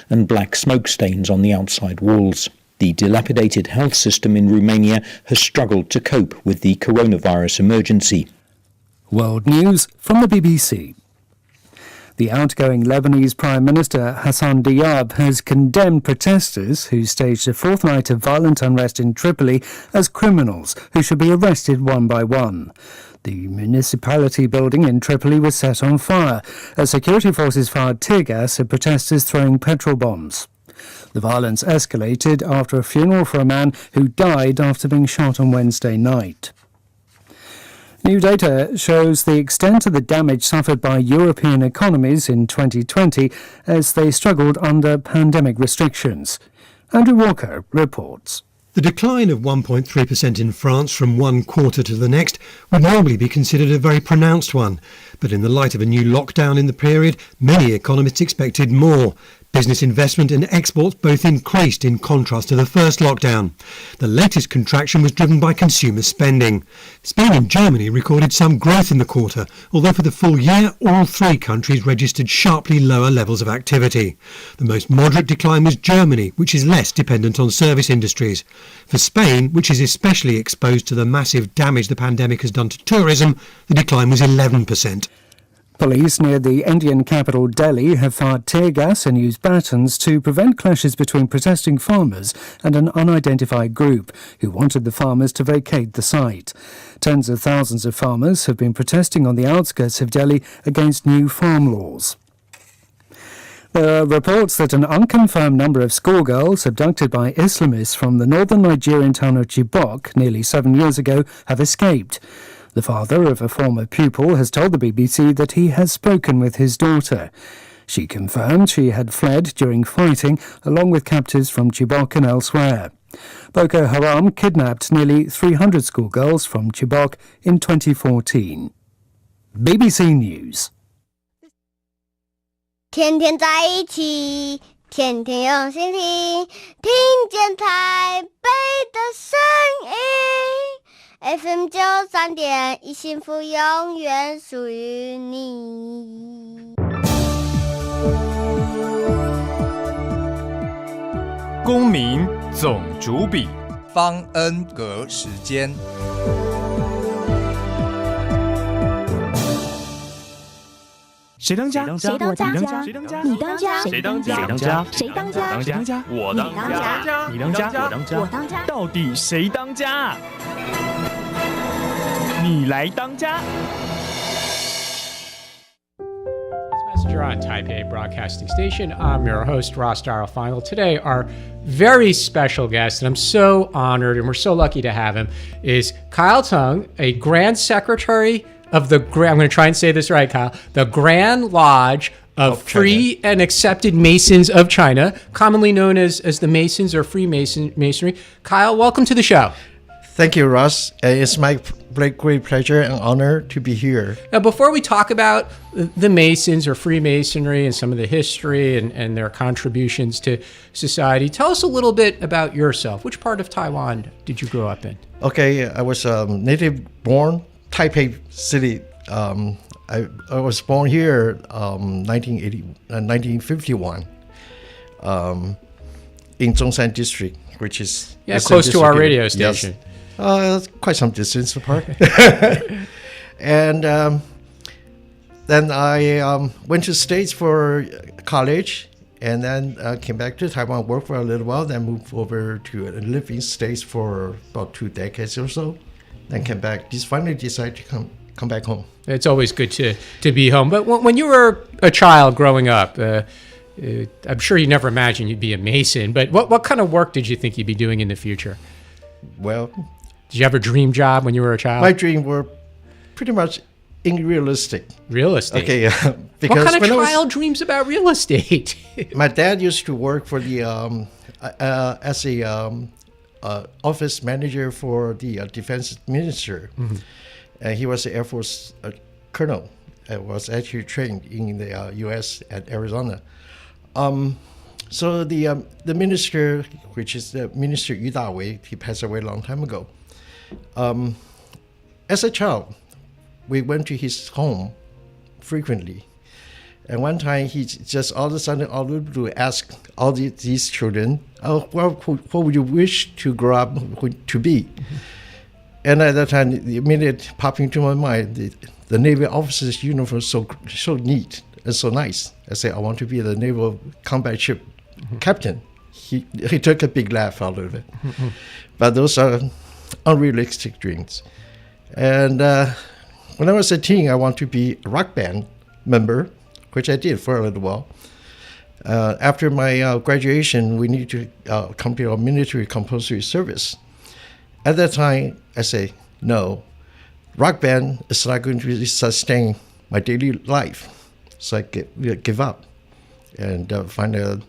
and black smoke stains on the outside walls. The dilapidated health system in Romania has struggled to cope with the coronavirus emergency. World News from the BBC. The outgoing Lebanese Prime Minister Hassan Diab has condemned protesters who staged a fourth night of violent unrest in Tripoli as criminals who should be arrested one by one. The municipality building in Tripoli was set on fire as security forces fired tear gas at protesters throwing petrol bombs. The violence escalated after a funeral for a man who died after being shot on Wednesday night. New data shows the extent of the damage suffered by European economies in 2020 as they struggled under pandemic restrictions. Andrew Walker reports. The decline of 1.3% in France from one quarter to the next would normally be considered a very pronounced one. But in the light of a new lockdown in the period, many economists expected more. Business investment and exports both increased in contrast to the first lockdown. The latest contraction was driven by consumer spending. Spain and Germany recorded some growth in the quarter, although for the full year all three countries registered sharply lower levels of activity. The most moderate decline was Germany, which is less dependent on service industries. For Spain, which is especially exposed to the massive damage the pandemic has done to tourism, the decline was 11%. Police near the Indian capital Delhi have fired tear gas and used batons to prevent clashes between protesting farmers and an unidentified group who wanted the farmers to vacate the site. Tens of thousands of farmers have been protesting on the outskirts of Delhi against new farm laws. There are reports that an unconfirmed number of schoolgirls abducted by Islamists from the northern Nigerian town of Chibok nearly 7 years ago have escaped. The father of a former pupil has told the BBC that he has spoken with his daughter. She confirmed she had fled during fighting, along with captives from Chibok and elsewhere. Boko Haram kidnapped nearly 300 schoolgirls from Chibok in 2014. BBC News. 天天在一起，天天用心听，听见台北的声音。FM 93.1幸福永远属于你。公民总主笔，方恩格时间。谁当家？谁当家？谁当家？你当家？谁当家？谁当家？谁当家？当家？我当家？你当家？我当家？我当家？到底谁当家？你来当家。Messenger on Taipei Broadcasting Station. I'm your host, Ross Darrell-Final. Today, our very special guest, and I'm so honored and we're so lucky to have him, is Kyle Tung, a Grand Secretary of the, I'm going to try and say this right, Kyle, the Grand Lodge of Free and Accepted Masons of China, commonly known as the Masons or Freemasonry. Kyle, welcome to the show. Thank you, Ross. It's my great pleasure and honor to be here. Now, before we talk about the Masons or Freemasonry and some of the history and their contributions to society, tell us a little bit about yourself. Which part of Taiwan did you grow up in? Okay, I was native born Taipei City. I was born here 1951 in Zhongshan District, which is close to our radio station. Yes. Quite some distance apart. And then I went to the States for college, and then came back to Taiwan, worked for a little while, then moved over to live in the States for about 2 decades or so. Then came back. Just finally decided to come back home. It's always good to be home. But when you were a child growing up, I'm sure you never imagined you'd be a Mason. But what kind of work did you think you'd be doing in the future? Well, did you have a dream job when you were a child? My dreams were pretty much unrealistic. Real estate? Okay, because what kind of child dreams about real estate? My dad used to work for the as a office manager for the defense minister. Mm-hmm. And he was an Air Force colonel. I was actually trained in the U.S. at Arizona. So the minister, which is the Minister Yu Dawei, he passed away a long time ago. As a child, we went to his home frequently. And one time he just all of a sudden out of the blue asked all these children, "Oh, well, what would you wish to grow up to be?" And at that time, the immediate popping into my mind, the Navy officer's uniform so neat and so nice. I said, I want to be the naval combat ship captain. He took a big laugh out of it. But those are unrealistic dreams. And when I was a teen, I wanted to be a rock band member, which I did for a little while. After my graduation, we need to complete our military compulsory service. At that time, I say, no, rock band is not going to sustain my daily life. So I give up and find a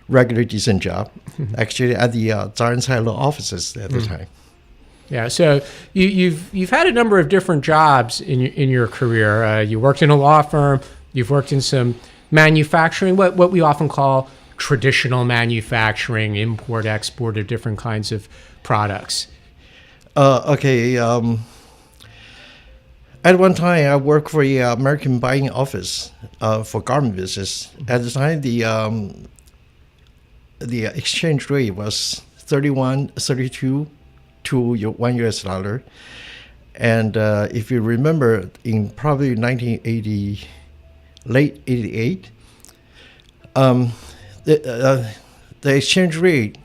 regular decent job, actually at the Zharancai law offices at the time. Yeah, so you've had a number of different jobs in your career. You worked in a law firm. You've worked in some manufacturing, what we often call traditional manufacturing, import, export of different kinds of products. At one time, I worked for the American buying office for garment business. At the time, the exchange rate was 32 to $1 US. And if you remember, in probably 1980, late 88, the exchange rate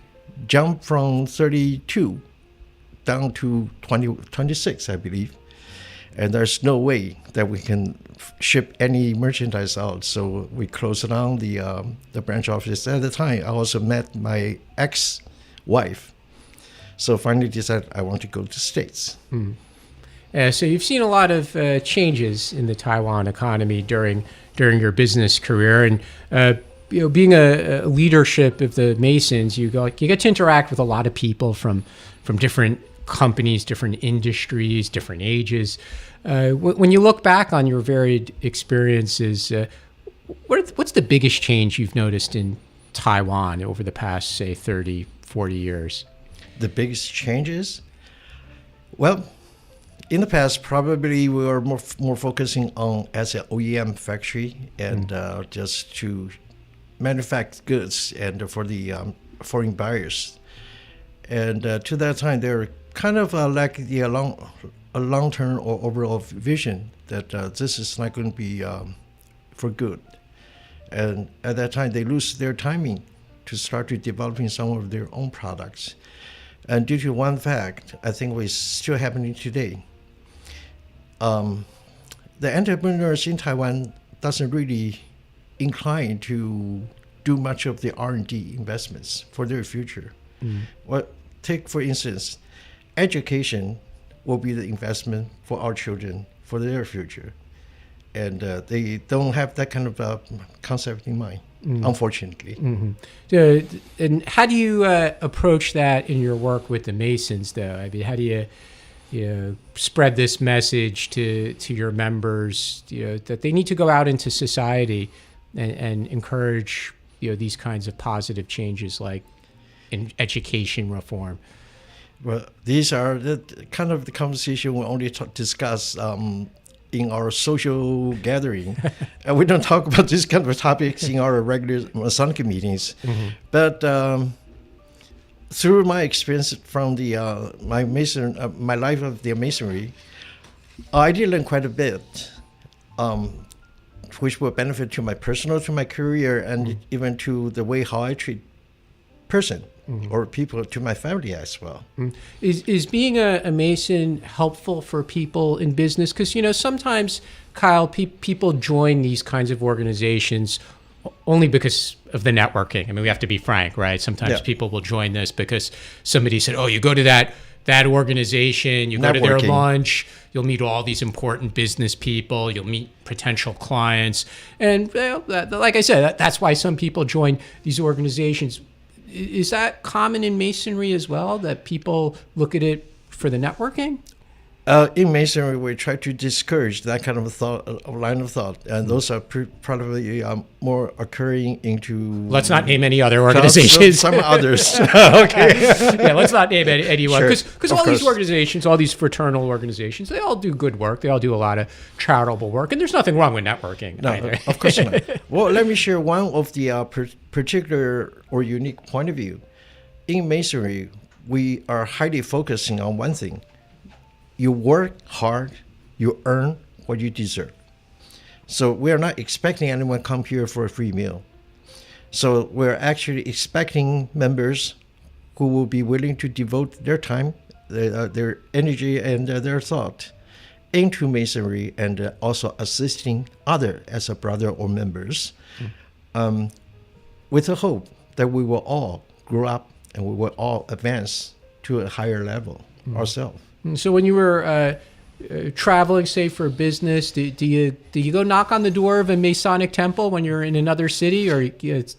jumped from 32 down to 26, I believe. And there's no way that we can ship any merchandise out. So we closed down the branch office. At the time, I also met my ex-wife. So finally decided I want to go to the States. So you've seen a lot of changes in the Taiwan economy during your business career, and being a leadership of the Masons, you get to interact with a lot of people from different companies, different industries, different ages. When you look back on your varied experiences, what's the biggest change you've noticed in Taiwan over the past, say, 30, 40 years? The biggest changes? Well, in the past, probably we were more focusing on as an OEM factory and just to manufacture goods and for the foreign buyers. And to that time, they were kind of lacking a long-term or overall vision that this is not going to be for good. And at that time, they lose their timing to start to developing some of their own products. And due to one fact, I think it's still happening today. The entrepreneurs in Taiwan doesn't really incline to do much of the R&D investments for their future. Well, take, for instance, education will be the investment for our children for their future. And they don't have that kind of concept in mind, unfortunately. And how do you approach that in your work with the Masons, though? I mean, how do you spread this message to your members, that they need to go out into society and encourage these kinds of positive changes, like in education reform? Well, these are the kind of the conversation we only discuss in our social gathering. And we don't talk about these kind of topics in our regular Masonic meetings. But through my experience from my life of the Masonry, I did learn quite a bit, which will benefit to my career, and even to the way how I treat person or people, to my family as well. Is being a Mason helpful for people in business? Because, sometimes, Kyle, people join these kinds of organizations only because of the networking. I mean, we have to be frank, right? Sometimes people will join this because somebody said, oh, you go to that organization, you go to their lunch, you'll meet all these important business people, you'll meet potential clients. And like I said, that's why some people join these organizations. Is that common in Masonry as well, that people look at it for the networking? In Masonry, we try to discourage that kind of line of thought, and those are probably more occurring into. Let's not name any other organizations. Some others. Okay. Yeah, let's not name anyone, Sure. because all these organizations, all these fraternal organizations, they all do good work. They all do a lot of charitable work, and there's nothing wrong with networking. No, either. of course not. Well, let me share one of the particular or unique point of view. In Masonry, we are highly focusing on one thing. You work hard, you earn what you deserve. So we are not expecting anyone to come here for a free meal. So we're actually expecting members who will be willing to devote their time, their energy, and their thought into Masonry, and also assisting others as a brother or members, with the hope that we will all grow up and we will all advance to a higher level ourselves. So when you were traveling, say for business, do you go knock on the door of a Masonic temple when you're in another city, or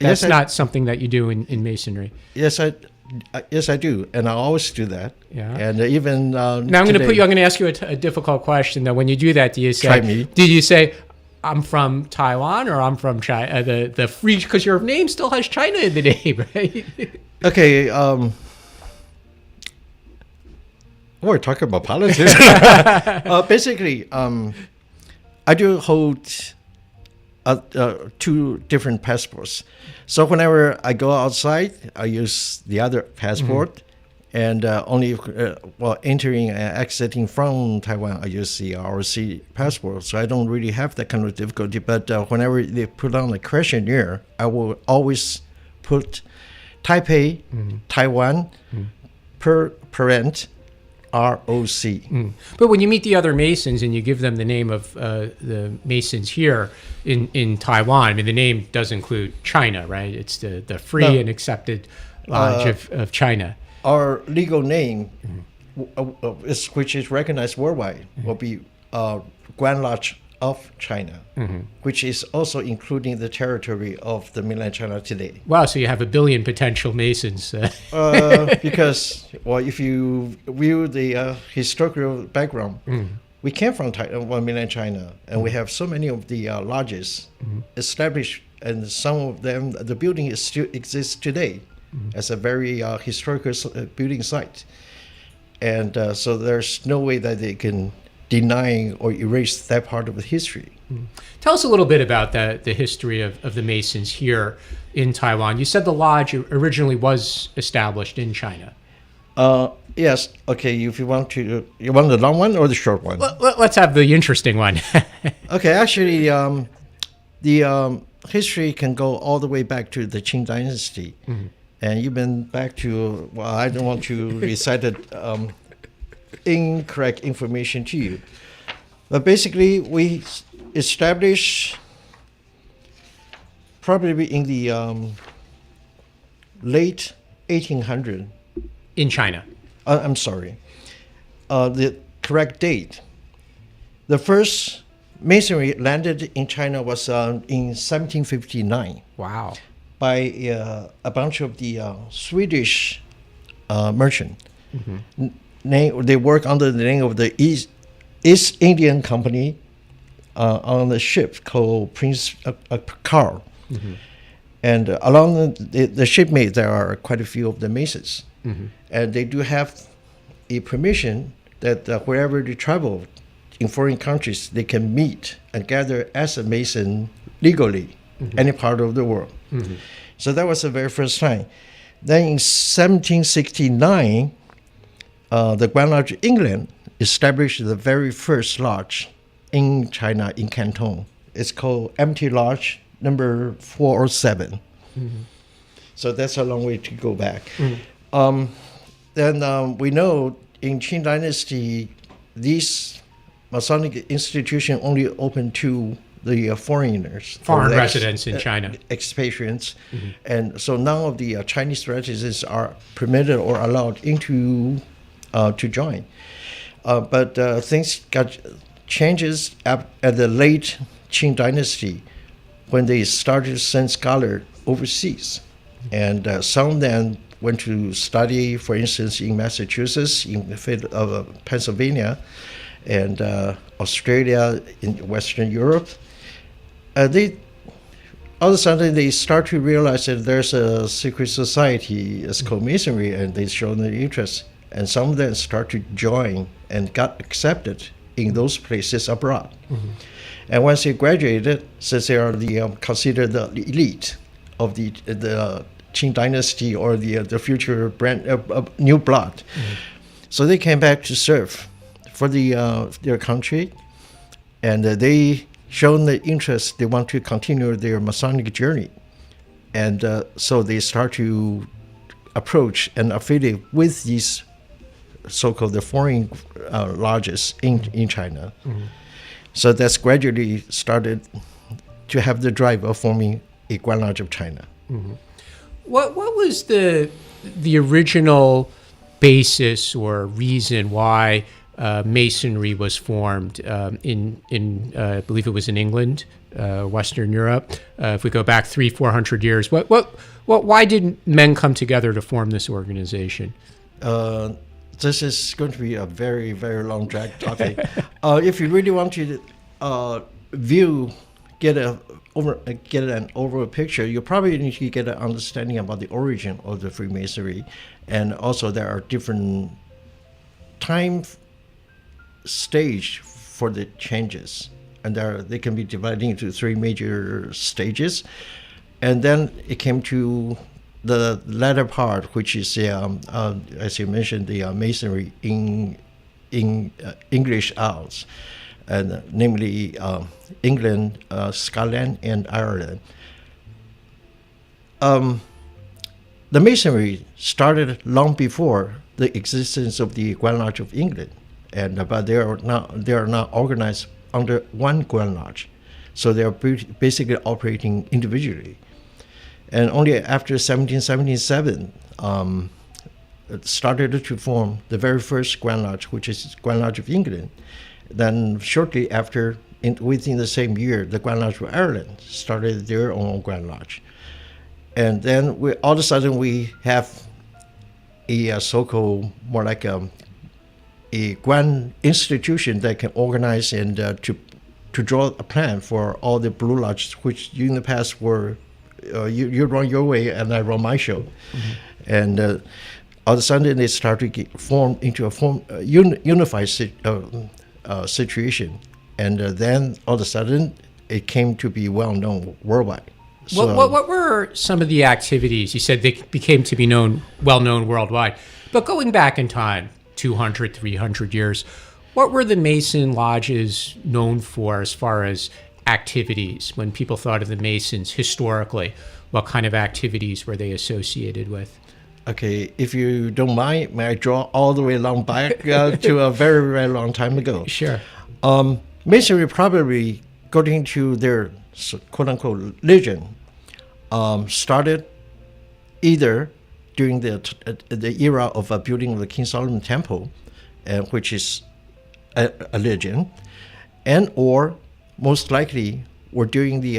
that's not something that you do in Masonry? Yes, I do, and I always do that. Yeah. And even now I'm going to ask you a difficult question. Though, when you do that, do you say, I'm from Taiwan, or I'm from China? The free, because your name still has China in the name, right? Okay. We're talking about politics. Basically, I do hold two different passports. So whenever I go outside, I use the other passport, and only entering and exiting from Taiwan, I use the ROC passport. So I don't really have that kind of difficulty. But whenever they put on a questionnaire, I will always put Taipei, Taiwan, parent. ROC. But when you meet the other Masons and you give them the name of the Masons here in Taiwan, I mean, the name does include China, right? It's the free and accepted lodge of China. Our legal name, which is recognized worldwide, will be Grand Lodge of China, which is also including the territory of the mainland China today. Wow, so you have 1 billion potential Masons. Because, if you view the historical background, we came from mainland China, and we have so many of the lodges established, and some of them, the building still exists today as a very historical building site. And so there's no way that they can deny or erase that part of the history. Tell us a little bit about the history of the Masons here in Taiwan. You said the lodge originally was established in China. Yes. Okay. If you want the long one or the short one? Let's have the interesting one. Okay. Actually, the history can go all the way back to the Qing Dynasty, and even back to I don't want to recite it. Incorrect information to you, but basically we established probably in the late 1800s in China. I'm sorry, the correct date. The first Masonry landed in China was in 1759. Wow! By a bunch of the Swedish merchant. They work under the name of the East Indian Company on the ship called Prince Carl. And along the shipmate, there are quite a few of the Masons. And they do have a permission that wherever they travel in foreign countries, they can meet and gather as a Mason legally, any part of the world. So that was the very first time. Then in 1769, the Grand Lodge of England established the very first lodge in China, in Canton. It's called Empty Lodge number 407. So that's a long way to go back. Then we know in Qing Dynasty, these Masonic institution only open to the foreigners. Foreign residents in China. Expatriates. And so none of the Chinese residents are permitted or allowed into to join. But things got changes at the late Qing Dynasty when they started to send scholars overseas. And some of them went to study, for instance, in Massachusetts, in the state of Pennsylvania. and Australia, in Western Europe. They all of a sudden they start to realize that there's a secret society as co-masonry, and they show their interest, and some of them start to join and got accepted in those places abroad. And once they graduated, since they are considered the elite of the Qing dynasty or the future brand new blood, so they came back to serve for their country, and they shown the interest. They want to continue their Masonic journey, and so they start to approach and affiliate with these so-called the foreign lodges in China. So that's gradually started to have the drive of forming a Guan Lodge of China. What was the original basis or reason why Masonry was formed in I believe it was in England, Western Europe? If we go back 300-400 years, why did men come together to form this organization? This is going to be a very, very long drag topic. If you really want to get an overall picture, you probably need to get an understanding about the origin of the Freemasonry, and also there are different time stage for the changes, and they can be divided into 3 major stages, and then it came to the latter part, which is as you mentioned, the Masonry in English Isles, and namely England, Scotland, and Ireland. The Masonry started long before the existence of the Guan Lodge of England, but they are now organized under one Guan Lodge, so they are basically operating individually. And only after 1777, it started to form the very first Guan Lodge, which is Guan Lodge of England. Then shortly after, within the same year, the Guan Lodge of Ireland started their own Guan Lodge. And then all of a sudden we have a so-called more like a Guan institution that can organize and to draw a plan for all the Blue Lodges, which in the past were you run your way and I run my show. And all of a sudden they start to form into a unified situation. And then all of a sudden it came to be well known worldwide. So, what were some of the activities? You said they became to be well known worldwide. But going back in time, 200, 300 years, what were the Mason lodges known for as far as activities? When people thought of the Masons historically, what kind of activities were they associated with? Okay, if you don't mind, may I draw all the way along back to a very, very long time ago? Sure. Masonry probably, according to their quote-unquote religion, started either during the era of building of the King Solomon Temple, which is a religion, and or most likely were during the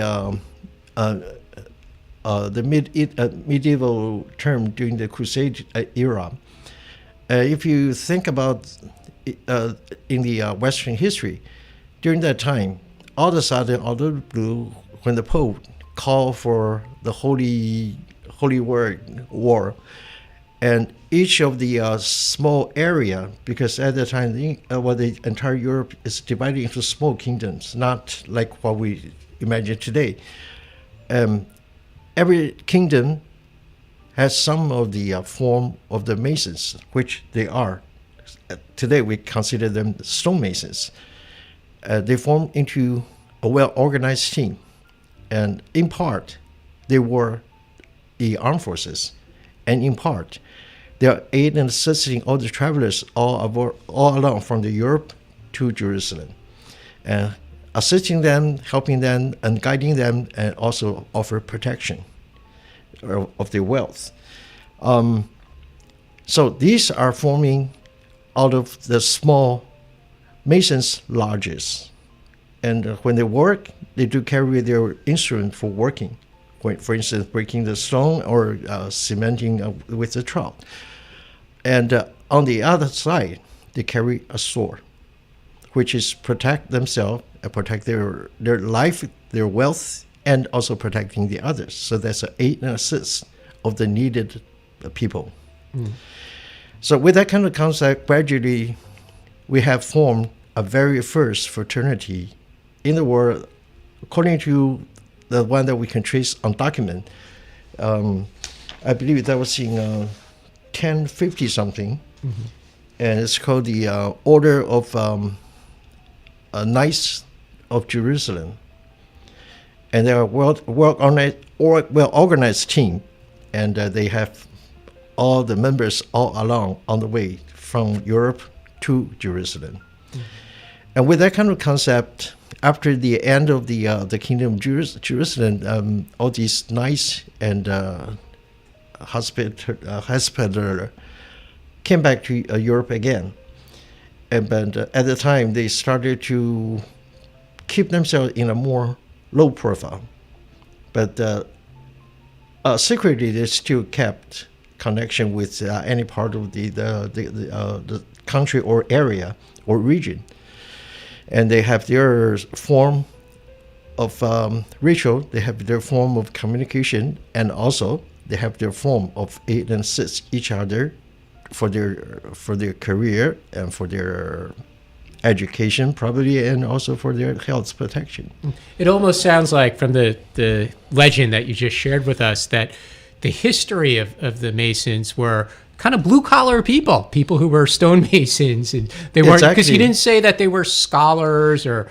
medieval term during the Crusade era. If you think about in the Western history, during that time, all of a sudden, out of the blue, when the Pope called for the Holy War, and each of the small area, because at the time, the entire Europe is divided into small kingdoms, not like what we imagine today. Every kingdom has some of the form of the Masons, which they are. Today, we consider them stonemasons. They form into a well-organized team, and in part, they were the armed forces, and in part, they are aiding and assisting all the travelers all along from the Europe to Jerusalem, and assisting them, helping them, and guiding them, and also offer protection of their wealth. So these are forming out of the small Masons lodges, and when they work, they do carry their instrument for working. For instance, breaking the stone or cementing with the trowel. And on the other side, they carry a sword, which is protect themselves and protect their life, their wealth, and also protecting the others. So that's an aid and assist of the needed people. So with that kind of concept, gradually we have formed a very first fraternity in the world, according to the one that we can trace on document. I believe that was in 1050 something, and it's called the Order of Knights of Jerusalem. And they're a well-organized team, and they have all the members all along on the way from Europe to Jerusalem. And with that kind of concept, after the end of the Kingdom of Jerusalem, all these knights and hospitaller came back to Europe again. But at the time, they started to keep themselves in a more low profile. But secretly, they still kept connection with any part of the country or area or region. And they have their form of ritual, they have their form of communication, and also they have their form of aid and assist each other for their career and for their education probably, and also for their health protection. It almost sounds like from the legend that you just shared with us that the history of the Masons were kind of blue-collar people who were stonemasons, and they weren't, because you didn't say that they were scholars or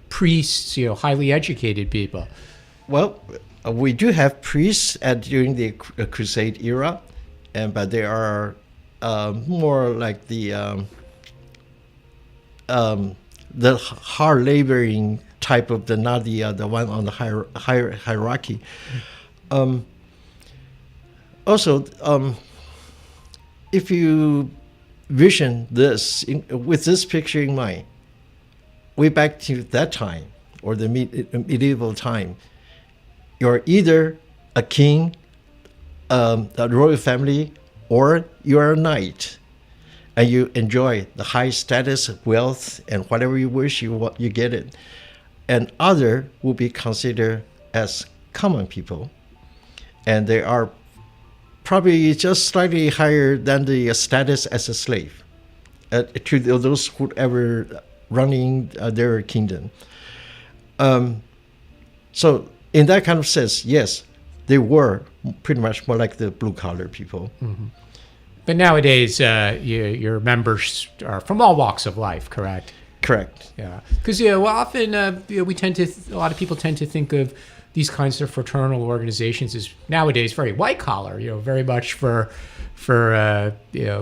priests, highly educated people. Well, we do have priests during the Crusade era, but they are more like the hard laboring type of not the one on the hierarchy. Also, if you vision this with this picture in mind, way back to that time or the medieval time, you're either a king, a royal family, or you're a knight, and you enjoy the high status, wealth, and whatever you wish, you get it. And other will be considered as common people, and they are probably just slightly higher than the status as a slave to those who ever running their kingdom. So in that kind of sense, yes, they were pretty much more like the blue-collar people. Mm-hmm. But nowadays, your members are from all walks of life, correct? Correct. Yeah, because often a lot of people tend to think of these kinds of fraternal organizations is nowadays very white collar, very much for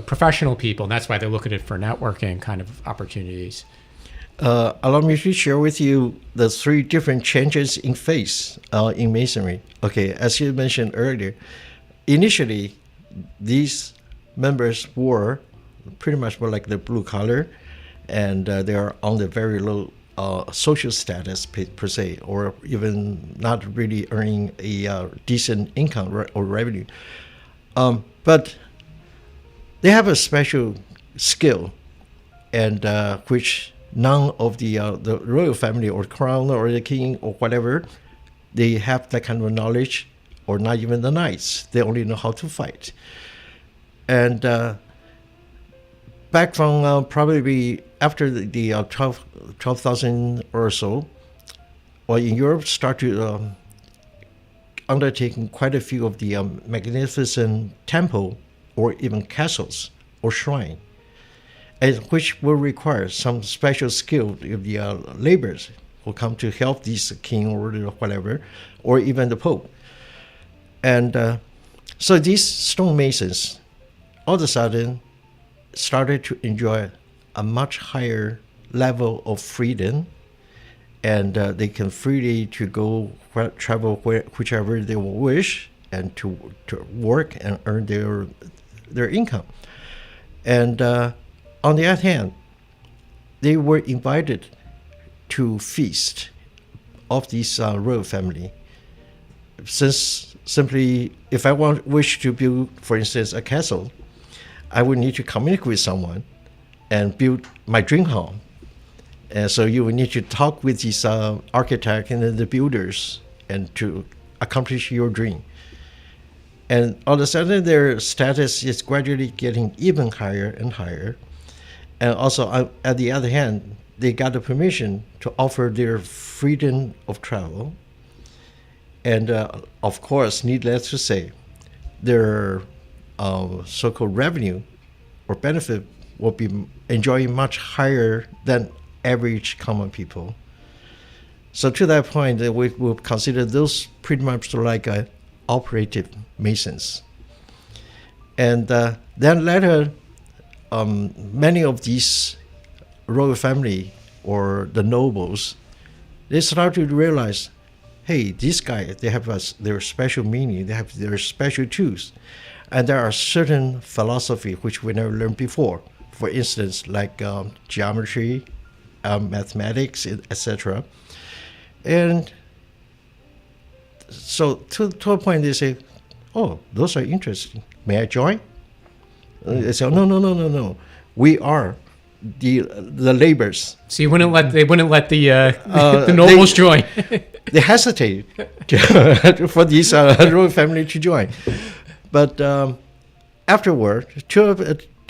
professional people, and that's why they look at it for networking kind of opportunities. Allow me to share with you the 3 different changes in phase in Masonry. Okay, as you mentioned earlier, initially these members were pretty much more like the blue collar, and they are on the very low social status per se, or even not really earning a decent income or revenue. But they have a special skill, and which none of the royal family or crown or the king or whatever, they have that kind of knowledge, or not even the knights. They only know how to fight. And back from probably after the 12,000 or so, well, in Europe started undertaking quite a few of the magnificent temple or even castles or shrine, and which will require some special skill of the laborers who come to help these king or whatever, or even the pope. And so these stonemasons all of a sudden started to enjoy a much higher level of freedom, and they can freely to go travel whichever they will wish, and to work and earn their income. And on the other hand, they were invited to feast of this royal family. Since simply, if I wish to build, for instance, a castle, I would need to communicate with someone, and build my dream home. And so you will need to talk with these architects and the builders and to accomplish your dream. And all of a sudden, their status is gradually getting even higher and higher. And also, at the other hand, they got the permission to offer their freedom of travel. And of course, needless to say, their so-called revenue or benefit will be enjoying much higher than average common people. So to that point, we will consider those pretty much like operative masons. And then later, many of these royal family or the nobles, they start to realize, hey, these guys, they have their special meaning, they have their special tools. And there are certain philosophy which we never learned before. For instance, like geometry, mathematics, etc. And so to a point, they say, oh, those are interesting. May I join? They say, no. We are the laborers. So they wouldn't let the nobles join. They hesitate for this royal family to join. But afterward, to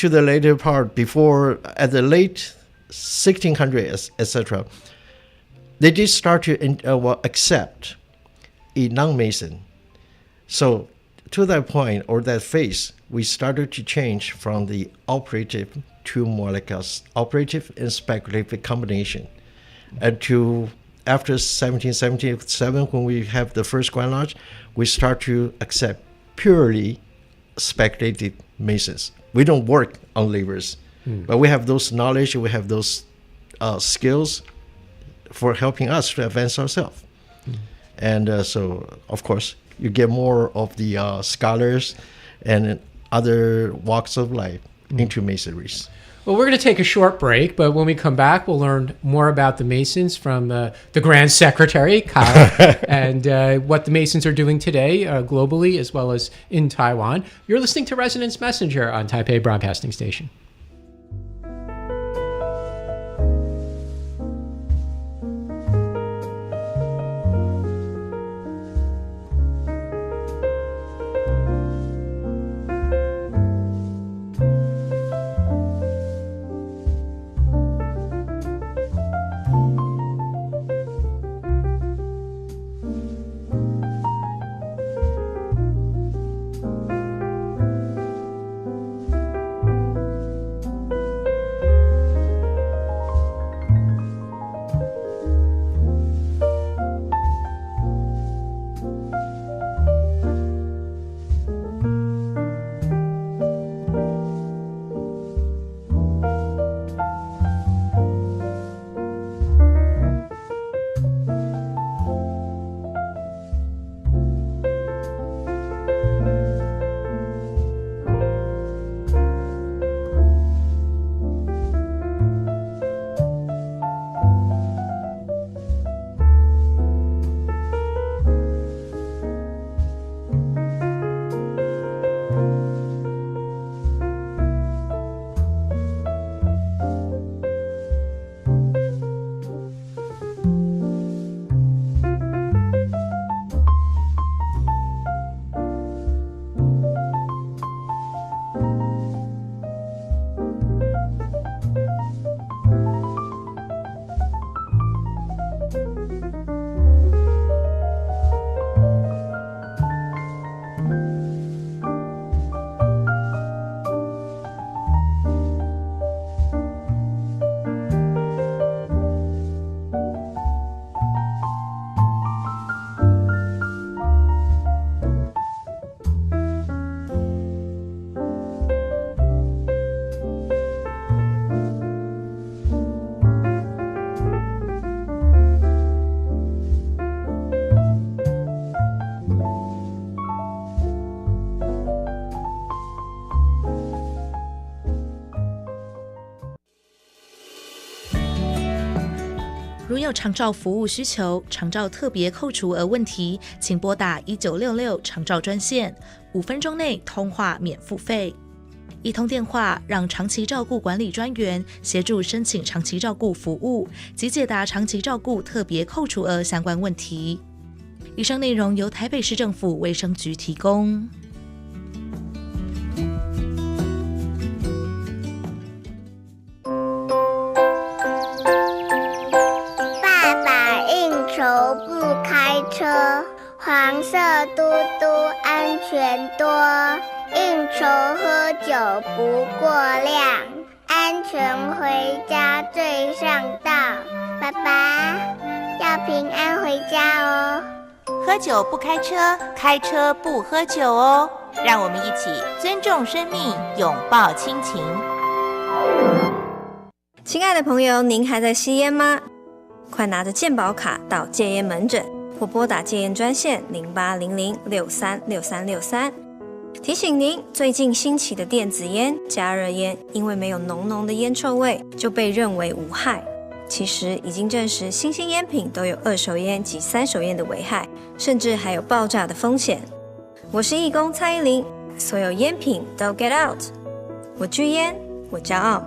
the later part, before at the late 1600s, etc., they did start to accept a non-Mason. So to that point or that phase, we started to change from the operative to more like a operative and speculative combination. And to after 1777, when we have the first Grand Lodge, we start to accept purely speculative Masons. We don't work on laborers, but we have those knowledge, we have those skills for helping us to advance ourselves. And so, of course, you get more of the scholars and other walks of life into Masonries. Well, we're going to take a short break, but when we come back, we'll learn more about the Masons from the Grand Secretary, Kyle, and what the Masons are doing today globally as well as in Taiwan. You're listening to Resonance Messenger on Taipei Broadcasting Station.如有长照服务需求、长照特别扣除额问题，请拨打1966长照专线，5分钟内通话免付费。一通电话让长期照顾管理专员协助申请长期照顾服务及解答长期照顾特别扣除额相关问题。以上内容由台北市政府卫生局提供。爸爸应酬不开车，黄色嘟嘟安全多，应酬喝酒不过量，安全回家最上道。爸爸要平安回家哦。喝酒不开车，开车不喝酒哦。让我们一起尊重生命，拥抱亲情。亲爱的朋友，您还在吸烟吗？快拿着健保卡到戒烟门诊或拨打戒烟专线0800636363。提醒您，最近兴起的电子烟、加热烟，因为没有浓浓的烟臭味，就被认为无害。其实已经证实，新兴烟品都有二手烟及三手烟的危害，甚至还有爆炸的风险。我是义工蔡依林，所有烟品都 get out。我拒烟，我骄傲。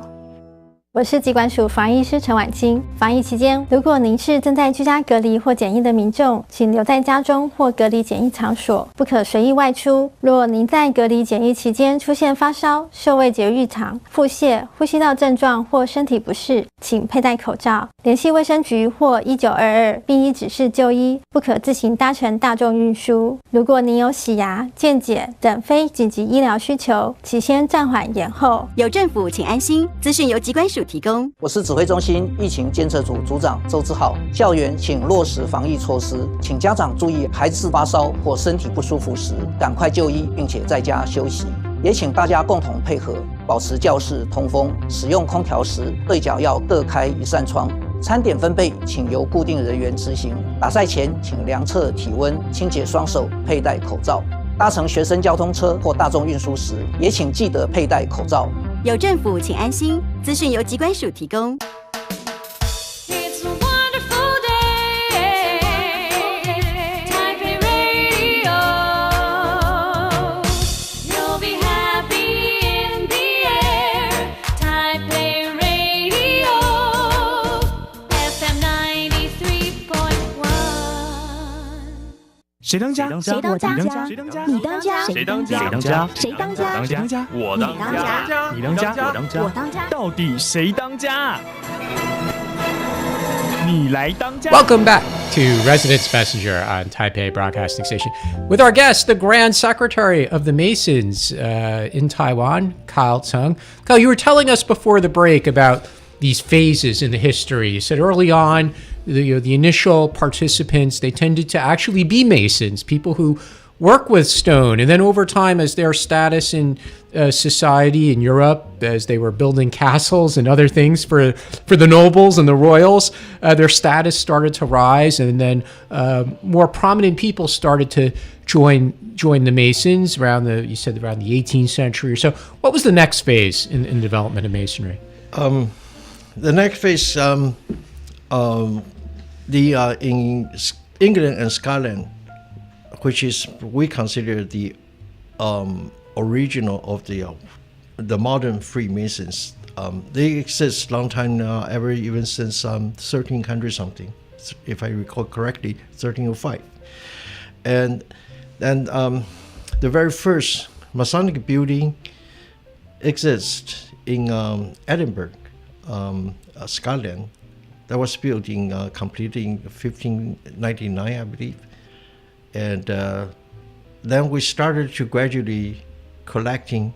我是疾管署防疫师陈婉清。防疫期间，如果您是正在居家隔离或检疫的民众，请留在家中或隔离检疫场所，不可随意外出。若您在隔离检疫期间出现发烧、嗅味觉异常、腹泻、呼吸道症状或身体不适，请佩戴口罩，联系卫生局或1922，并依指示就医，不可自行搭乘大众运输。如果您有洗牙、健检等非紧急医疗需求，请先暂缓延后。有政府，请安心。资讯由疾管署提供。我是指挥中心疫情监测组组长周志浩。校园请落实防疫措施，请家长注意，孩子发烧或身体不舒服时，赶快就医，并且在家休息。也请大家共同配合，保持教室通风，使用空调时对角要各开一扇窗。餐点分配请由固定人员执行。打赛前请量测体温，清洁双手，佩戴口罩。搭乘学生交通车或大众运输时，也请记得佩戴口罩。有政府，请安心。资讯由疾管署提供。谁当家？谁当家？谁当家？你当家？谁当家？谁当家？谁当家？谁当家？我当家。你当家？我当家。我当家。到底谁当家？你来当家。 Welcome back to Residence Messenger on Taipei Broadcasting Station with our guest, the Grand Secretary of the Masons in Taiwan, Kyle Tseng. Kyle, you were telling us before the break about these phases in the history. You said early on, the initial participants, they tended to actually be Masons, people who work with stone. And then over time, as their status in society in Europe, as they were building castles and other things for the nobles and the royals, their status started to rise. And then more prominent people started to join the Masons around the 18th century or so. What was the next phase in development of Masonry? The next phase, in England and Scotland, which is we consider the original of the modern Freemasons. They exist long time now, even since 1300 something, if I recall correctly, 1305. And then the very first Masonic building exists in Edinburgh, Scotland. That was built completed in 1599, I believe. And then we started to gradually collecting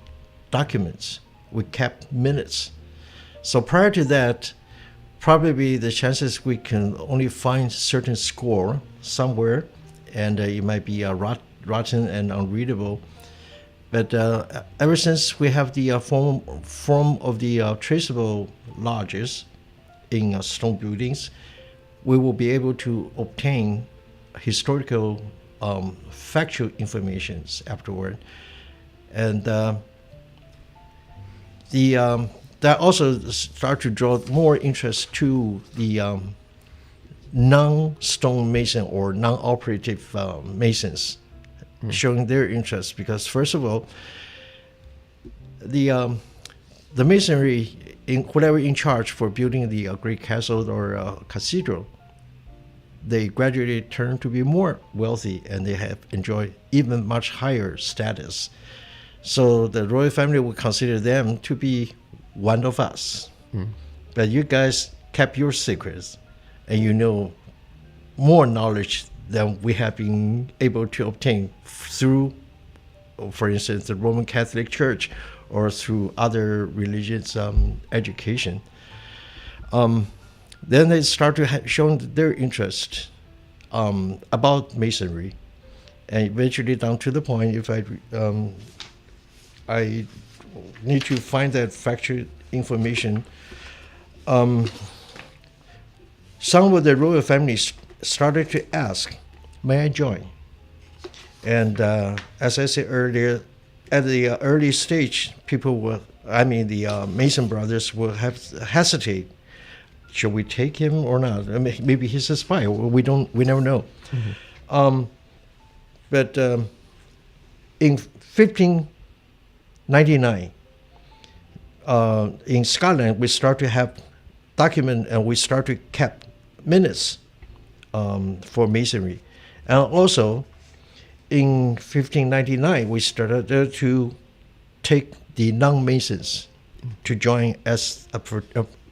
documents. We kept minutes. So prior to that, probably the chances we can only find certain score somewhere, and it might be rotten and unreadable. But ever since we have the form of the traceable lodges in stone buildings, we will be able to obtain historical factual information afterward. And that also start to draw more interest to the non-stone mason or non-operative masons, showing their interest, because first of all, the masonry, whoever in charge for building the great castle or cathedral, they gradually turn to be more wealthy, and they have enjoyed even much higher status. So the royal family would consider them to be one of us. But you guys kept your secrets, and you know more knowledge than we have been able to obtain through, for instance, the Roman Catholic Church or through other religious education. Then they start to show their interest about Masonry, and eventually down to the point, if I need to find that factual information, some of the royal families started to ask, may I join? And as I said earlier, at the early stage, the Mason brothers will hesitate. Should we take him or not? I mean, maybe he's a spy. We never know. But in 1599, in Scotland, we start to have document, and we start to keep minutes for Masonry. And also, in 1599, we started to take the non-Masons to join as a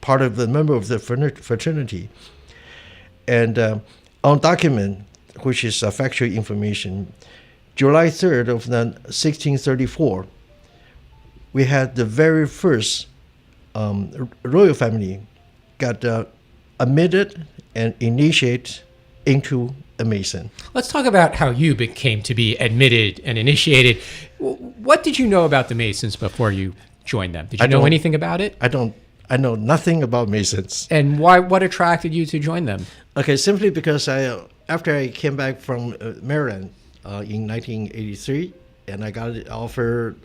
part of the member of the fraternity. And on document, which is factual information, July 3rd of 1634, we had the very first royal family got admitted and initiated into a Mason. Let's talk about how you came to be admitted and initiated. What did you know about the Masons before you joined them? Did you know anything about it? I know nothing about Masons. And what attracted you to join them? Okay, simply because after I came back from Maryland in 1983, and I got an offer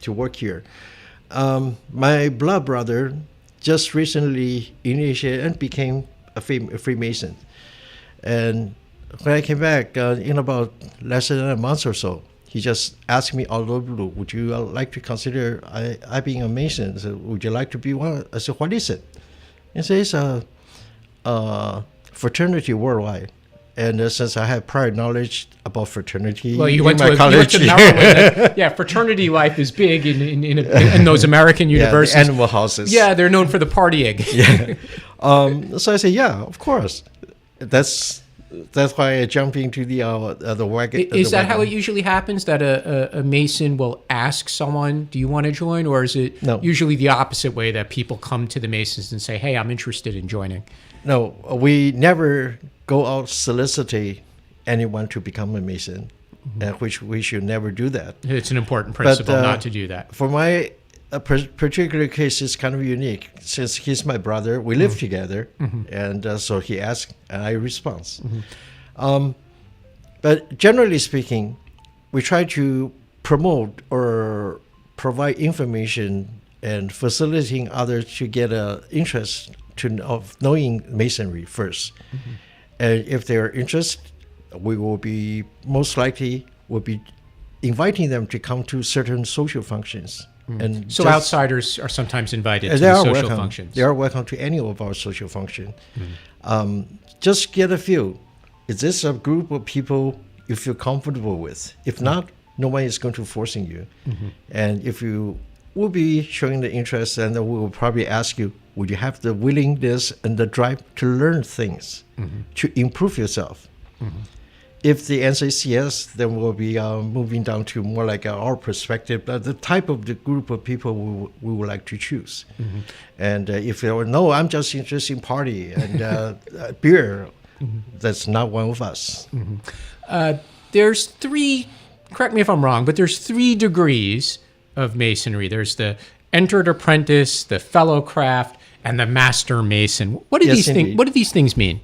to work here. My blood brother just recently initiated and became a Freemason. And when I came back, in about less than a month or so, he just asked me out of the blue, would you like to consider I being a Mason? So, would you like to be one? I said, what is it? He says, fraternity worldwide. And since I have prior knowledge about fraternity, well, you went to Maryland. Yeah, fraternity life is big in those American universities. The animal houses. Yeah, they're known for the partying. Yeah. So I said, yeah, of course. That's why I jumped into the wagon. Is that how it usually happens? That a Mason will ask someone, "Do you want to join?" Or is it usually the opposite way, that people come to the Masons and say, "Hey, I'm interested in joining"? No, we never go out solicitate anyone to become a Mason, which we should never do that. It's an important principle not to do that. For my particular case, is kind of unique. Since he's my brother, we live together, and so he asked, and I respond. But generally speaking, we try to promote or provide information and facilitating others to get an interest of knowing Masonry first. And if they're interested, we will be most likely inviting them to come to certain social functions. And so outsiders are sometimes invited to the social functions. They are welcome to any of our social functions. Just get a feel. Is this a group of people you feel comfortable with? If not, no one is going to forcing you. And if you will be showing the interest, then we will probably ask you, would you have the willingness and the drive to learn things, to improve yourself? If the answer is yes, then we'll be moving down to more like our perspective, the type of the group of people we would like to choose. And if they were, no, I'm just interested in party and beer, that's not one of us. There's three, correct me if I'm wrong, but there's 3 degrees of Masonry. There's the entered apprentice, the fellow craft, and the master Mason. What do these things mean?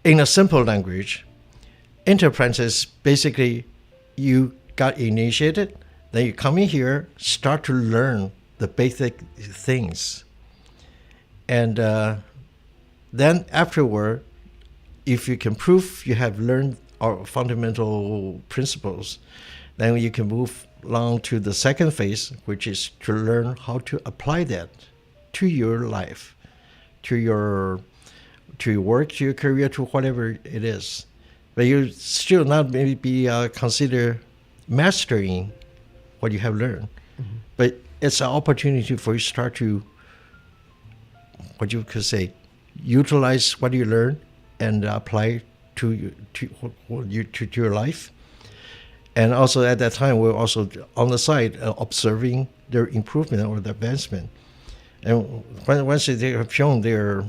In a simple language, apprentice, basically you got initiated, then you come in here, start to learn the basic things. And then afterward, if you can prove you have learned our fundamental principles, then you can move along to the second phase, which is to learn how to apply that to your life, to your work, to your career, to whatever it is. But you still not maybe consider mastering what you have learned. Mm-hmm. But it's an opportunity for you to start to, what you could say, utilize what you learn and apply to your life. And also at that time, we're also on the side observing their improvement or the advancement. And once they have shown they're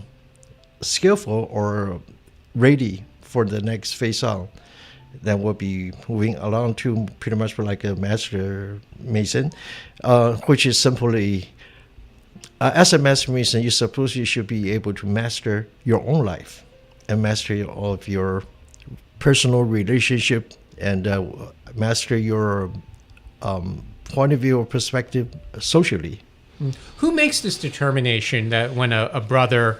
skillful or ready for the next phase on, then we'll be moving along to pretty much like a master mason, which is simply, as a master mason, you suppose you should be able to master your own life and master all of your personal relationship and master your point of view or perspective socially. Who makes this determination that when a brother,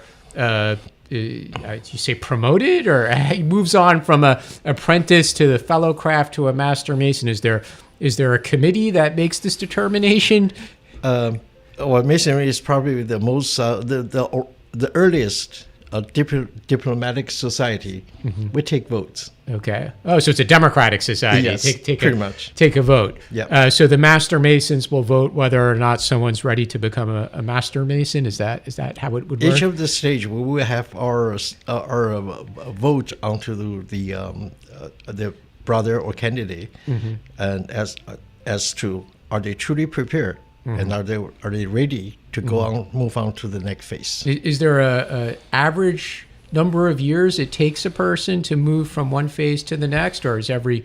you say promoted, or he moves on from a apprentice to the fellow craft to a master mason? Is there a committee that makes this determination? Well, masonry is probably the most the earliest diplomatic society. Mm-hmm. We take votes. Okay. Oh, so it's a democratic society. Yes, pretty much. Take a vote. Yeah. So the master masons will vote whether or not someone's ready to become a master mason. Is that how it would work? Each of the stage we will have our vote onto the brother or candidate, mm-hmm. and as to are they truly prepared, mm-hmm. and are they ready to go mm-hmm. on, move on to the next phase. Is there a average number of years it takes a person to move from one phase to the next, or is every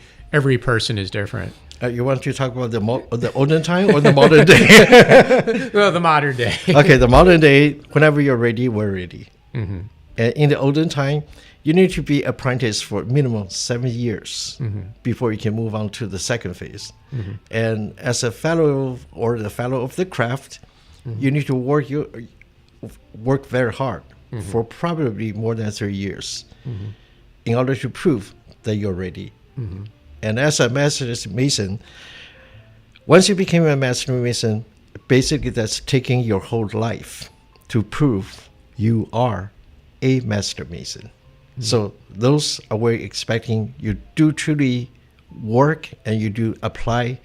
person is different? You want to talk about the olden time or the modern day? Well, the modern day. Okay, the modern day, whenever you're ready, we're ready. Mm-hmm. In the olden time, you need to be apprentice for minimum 7 years mm-hmm. before you can move on to the second phase. Mm-hmm. And as a fellow or the fellow of the craft, mm-hmm. you need to work very hard mm-hmm. for probably more than 3 years mm-hmm. in order to prove that you're ready. Mm-hmm. And as a master mason, once you became a master mason, basically that's taking your whole life to prove you are a master mason. Mm-hmm. So those are we're expecting you do truly work and you do apply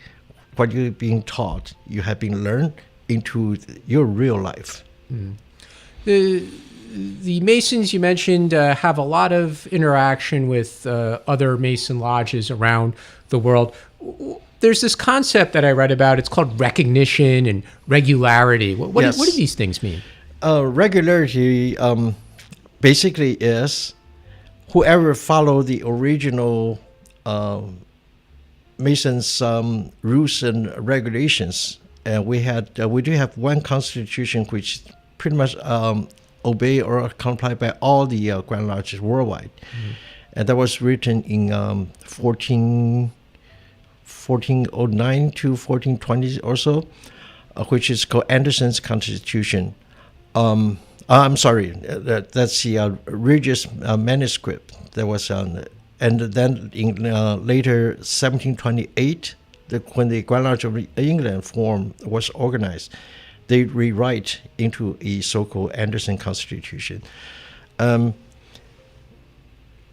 what you're being taught, you have been learned into your real life. Mm. The Masons you mentioned have a lot of interaction with other Mason lodges around the world. There's this concept that I read about. It's called recognition and regularity. What do these things mean? Regularity basically is whoever follow the original Masons rules and regulations. And we do have one constitution which pretty much obey or comply by all the Grand Lodges worldwide. Mm-hmm. And that was written in 1409 to 1420 or so, which is called Anderson's Constitution. I'm sorry, that's the Regis manuscript that was on. And then in later 1728, when the Grand Lodge of England was organized, they rewrite into a so-called Anderson Constitution. There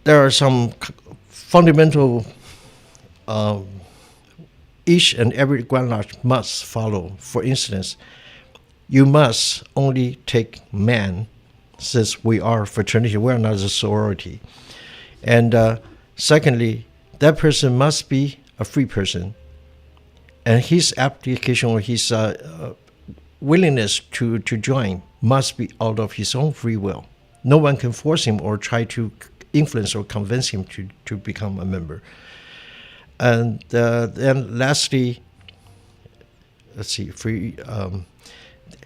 are some fundamental each and every Grand Lodge must follow. For instance, you must only take men, since we are fraternity, we are not a sorority. And secondly, that person must be a free person. And his application or his willingness to join must be out of his own free will. No one can force him or try to influence or convince him to become a member. And then lastly,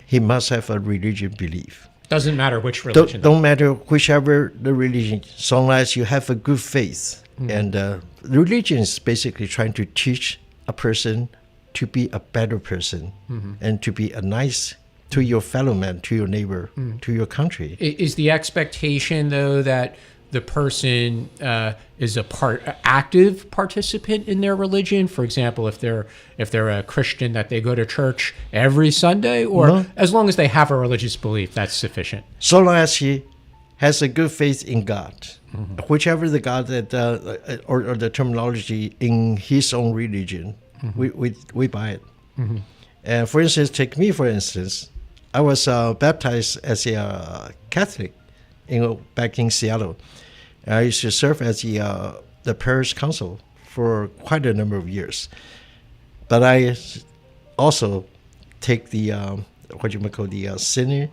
he must have a religious belief. Doesn't matter which religion. Don't matter whichever the religion, so long as you have a good faith. Mm-hmm. And religion is basically trying to teach a person to be a better person mm-hmm. and to be a nice to your fellow man, to your neighbor, to your country. Is the expectation, though, that the person is active participant in their religion? For example, if they're a Christian, that they go to church every Sunday, or as long as they have a religious belief, that's sufficient? So long as he has a good faith in God, whichever the God that or the terminology in his own religion, we buy it. And for instance, take me for instance, I was baptized as a Catholic back in Seattle. I used to serve as the parish council for quite a number of years. But I also take the what you might call the sinner,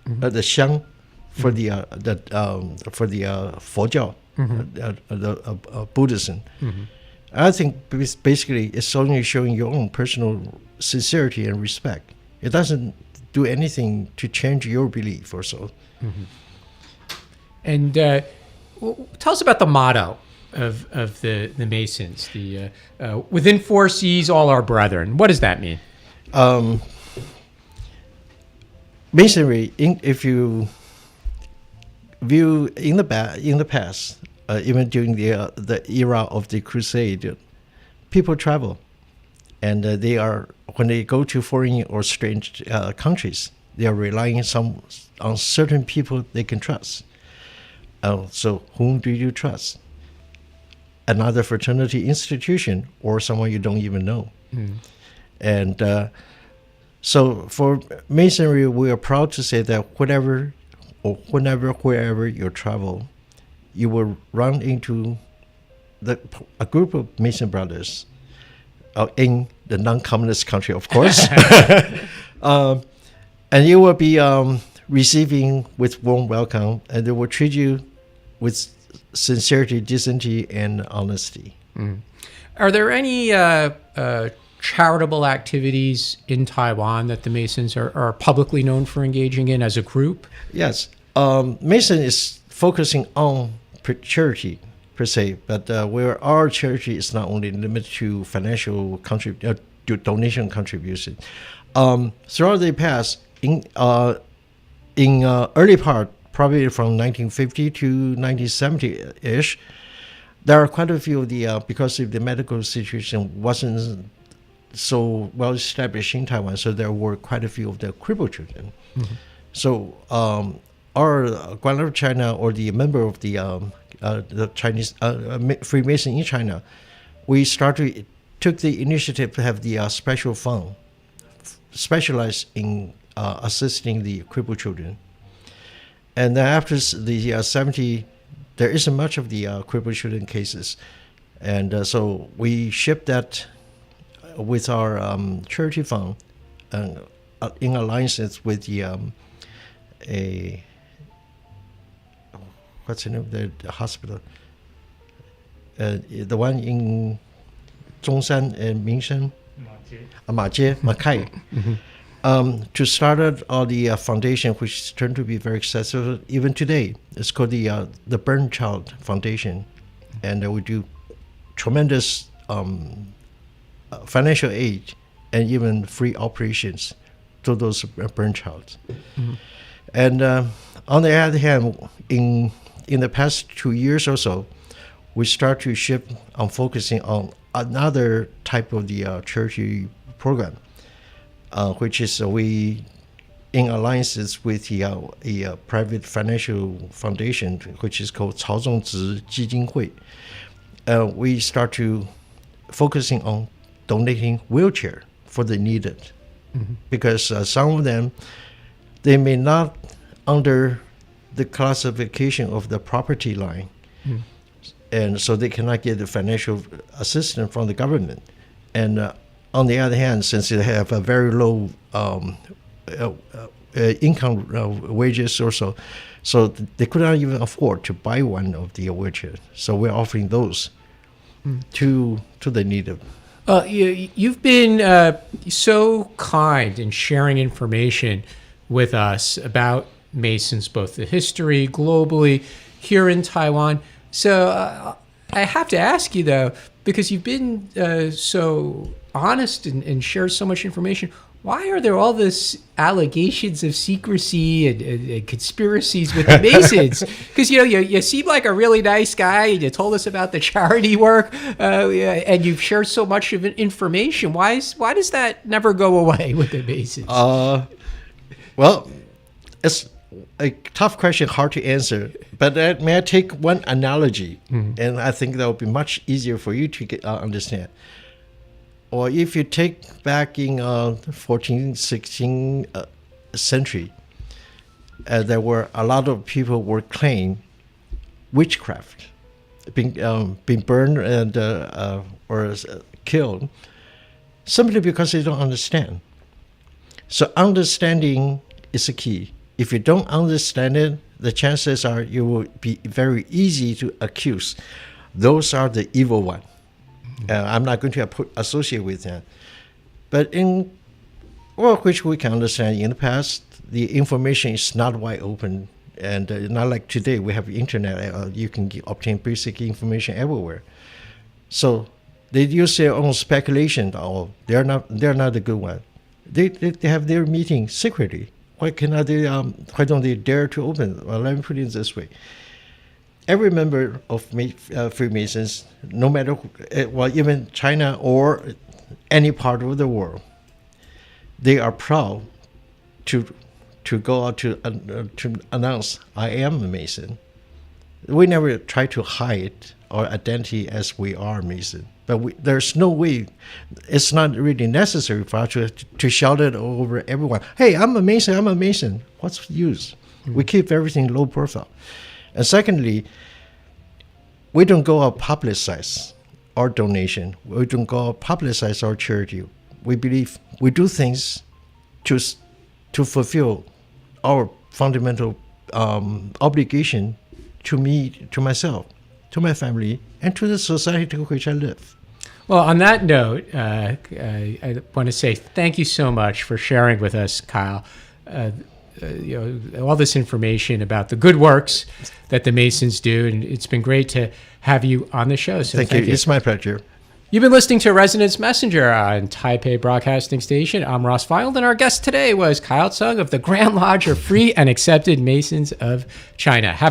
the xiang for the 佛教, the Buddhism. I think basically it's only showing your own personal sincerity and respect. It doesn't do anything to change your belief or so. And tell us about the motto of the Masons, the within 4 seas all our brethren. What does that mean? Masonry, if you view in the past, even during the era of the Crusade, people travel, and when they go to foreign or strange countries, they are relying on certain people they can trust. So whom do you trust? Another fraternity institution or someone you don't even know. And so for Masonry, we are proud to say that wherever you travel, you will run into a group of Mason brothers in the non-communist country, of course. And you will be receiving with warm welcome, and they will treat you with sincerity, decency, and honesty. Are there any charitable activities in Taiwan that the Masons are publicly known for engaging in as a group? Yes. Mason is focusing on charity per se, but where our charity is not only limited to financial donation contribution. Throughout the past, in early part, probably from 1950 to 1970-ish, there are quite a few of because of the medical situation wasn't so well established in Taiwan, so there were quite a few of the crippled children. So our Guanler of China, or the member of the Chinese Freemason in China, we took the initiative to have the special fund specialized in assisting the crippled children. And then after the 70, there isn't much of the crippled children cases. And so we shipped that with our charity fund in alliances with what's the name of the hospital? The one in Zhongshan and Mingshan? Makai. To start out the foundation, which turned to be very successful even today. It's called the Burn Child Foundation, and we do tremendous financial aid and even free operations to those burn childs. And on the other hand, in the past 2 years or so, we start to shift on focusing on another type of the charity program, which is we in alliances with a private financial foundation, which is called 曹仲植基金会. We start to focusing on donating wheelchair for the needed, because some of them, they may not under the classification of the property line, and so they cannot get the financial assistance from the government. And on the other hand, since they have a very low income wages or so they could not even afford to buy one of the wheelchairs. So we're offering those to the needy. You've been so kind in sharing information with us about Masons, both the history globally, here in Taiwan. So I have to ask you, though, because you've been so honest and shared so much information, why are there all this allegations of secrecy and conspiracies with the Masons? Because, you seem like a really nice guy. You told us about the charity work, and you've shared so much of information. Why does that never go away with the Masons? Well, it's a tough question, hard to answer. But may I take one analogy? And I think that would be much easier for you to understand. Or if you take back in 14th, 16th century, there were a lot of people were claiming witchcraft, being burned and or killed, simply because they don't understand. So understanding is the key. If you don't understand it, the chances are you will be very easy to accuse. Those are the evil one. I'm not going to associate with that. But in work which we can understand in the past, the information is not wide open. And not like today, we have internet. You can obtain basic information everywhere. So they use their own speculation. Oh, they're not the good one. They have their meeting secretly. Why don't they dare to open? Well, let me put it this way. Every member of Freemasons, no matter, even China or any part of the world, they are proud to go out to announce, I am a Mason. We never try to hide our identity as we are Mason. But there's no way, it's not really necessary for us to shout it over everyone. Hey, I'm a Mason, I'm a Mason. What's the use? We keep everything low profile. And secondly, we don't go out publicize our donation. We don't go out publicize our charity. We believe we do things to fulfill our fundamental obligation to me, to myself, to my family, and to the society to which I live. Well, on that note, I want to say thank you so much for sharing with us, Kyle. All this information about the good works that the Masons do, and it's been great to have you on the show. So thank you. It's my pleasure. You've been listening to Resonance Messenger on Taipei Broadcasting Station. I'm Ross Feild, and our guest today was Kyle Tsung of the Grand Lodge of Free and Accepted Masons of China. Have a